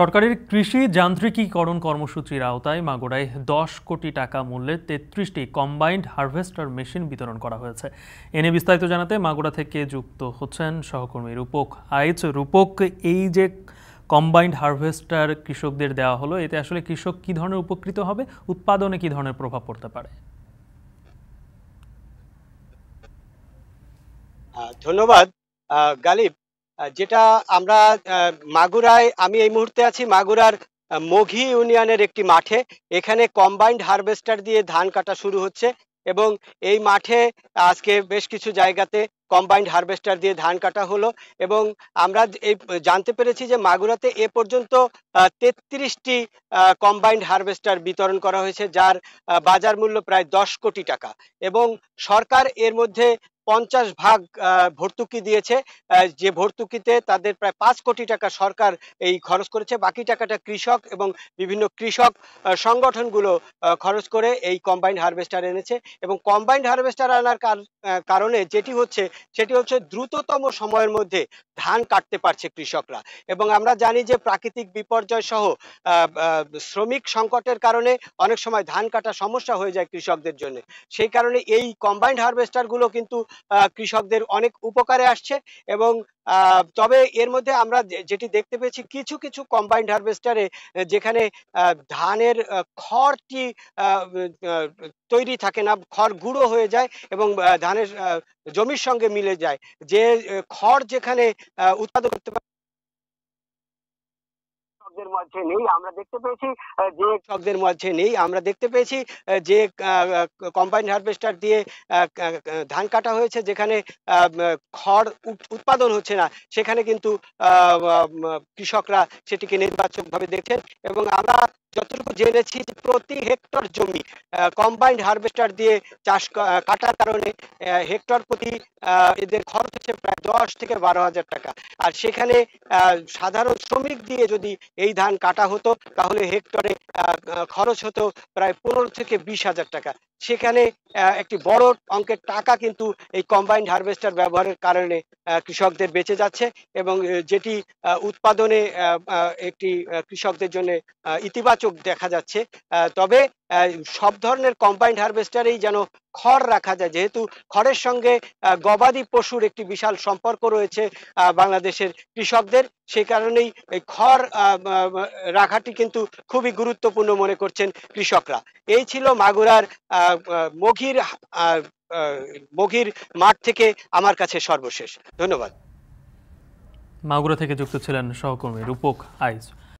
সরকারের কৃষি যান্ত্রিকীকরণ কর্মসূচির আওতায় মাগুরায় ১০ কোটি টাকা মূল্যের ৩৩টি কম্বাইন্ড হারভেস্টার মেশিন বিতরণ করা হয়েছে। এ নিয়ে বিস্তারিত জানাতে মাগুরা থেকে যুক্ত হচ্ছেন সহকর্মী রূপক আইচ। রূপক, এই যে কম্বাইন্ড হারভেস্টার কৃষকদের দেওয়া হলো, এতে আসলে কৃষক কি ধরনের উপকৃত হবে, উৎপাদনে কি ধরনের প্রভাব পড়তে পারে? ধন্যবাদ গালিব। যেটা আমরা মাগুরায়, আমি এই মুহূর্তে আছি মাগুরার মঘি ইউনিয়নের একটি মাঠে। এখানে কম্বাইন্ড হারভেস্টার দিয়ে ধান কাটা শুরু হচ্ছে এবং এই মাঠে আজকে বেশ কিছু জায়গাতে কম্বাইন্ড হারভেস্টার দিয়ে ধান কাটা হলো এবং আমরা এই জানতে পেরেছি যে মাগুরাতে এ পর্যন্ত ৩৩টি কম্বাইন্ড হারভেস্টার বিতরণ করা হয়েছে, যার বাজার মূল্য প্রায় ১০ কোটি টাকা এবং সরকার এর মধ্যে ৫০ ভাগ ভর্তুকি দিয়েছে। যে ভর্তুকিতে তাদের প্রায় ৫ কোটি টাকা সরকার এই খরচ করেছে। বাকি টাকাটা কৃষক এবং বিভিন্ন কৃষক সংগঠনগুলো খরচ করে এই কম্বাইন্ড হারভেস্টার এনেছে এবং কম্বাইন্ড হারভেস্টার আনার কারণে সেটি হচ্ছে দ্রুততম সময়ের মধ্যে ধান কাটতে পারছে কৃষকরা। এবং আমরা জানি যে প্রাকৃতিক বিপর্যয় সহ শ্রমিক সংকটের কারণে অনেক সময় ধান কাটা সমস্যা হয়ে যায় কৃষকদের জন্য। সেই কারণে এই কম্বাইন্ড হারভেস্টার গুলো কিন্তু কৃষকদের অনেক উপকারে আসছে এবং তবে এর মধ্যে আমরা যেটি দেখতে পেয়েছি, কিছু কিছু কম্বাইন্ড হারভেস্টারে যেখানে ধানের খড়টি তৈরি থাকে না, খড় গুঁড়ো হয়ে যায় এবং ধানের জমির সঙ্গে মিলে যায়। যে খড় যেখানে উৎপাদন করতে পারে কৃষকদের মাঝে নেই, আমরা দেখতে পেয়েছি যে কম্বাইন্ড হারভেস্টার দিয়ে ধান কাটা হয়েছে, যেখানে খড় উৎপাদন হচ্ছে না, সেখানে কিন্তু কৃষকরা সেটিকে নেতিবাচকভাবে দেখছেন। এবং আমরা যতটুকু জেনেছি যে প্রতি হেক্টর জমি কম্বাইন্ড হারভেস্টার দিয়ে কাটার কারণে হেক্টর প্রতি এদের খরচ হচ্ছে প্রায় ১০ থেকে ১২ হাজার টাকা। আর সেখানে সাধারণ শ্রমিক দিয়ে যদি এই ধান কাটা হতো তাহলে হেক্টরে খরচ হতো প্রায় ১৫ থেকে ২০ হাজার টাকা। সেখানে একটি বড় অঙ্কের টাকা কিন্তু এই কম্বাইন্ড হারভেস্টার ব্যবহারের কারণে কৃষকদের বেঁচে যাচ্ছে এবং যেটি উৎপাদনে একটি কৃষকদের জন্য ইতিবাচক দেখা যাচ্ছে। তবে সব ধরনের কম্বাইন্ড হারভেস্টারেই যেন খড় রাখা যায়, যেহেতু খড়ের সঙ্গে গবাদি পশুর একটি বিশাল সম্পর্ক রয়েছে বাংলাদেশের কৃষকদের। সেই কারণেই এই খড় রাখাটি কিন্তু খুবই গুরুত্বপূর্ণ মনে করছেন কৃষকরা। এই ছিল মাগুরার মঘির মাঠ থেকে আমার কাছে সর্বশেষ। ধন্যবাদ। মাগুরা থেকে যুক্ত ছিলেন সহকর্মী রূপক আইচ।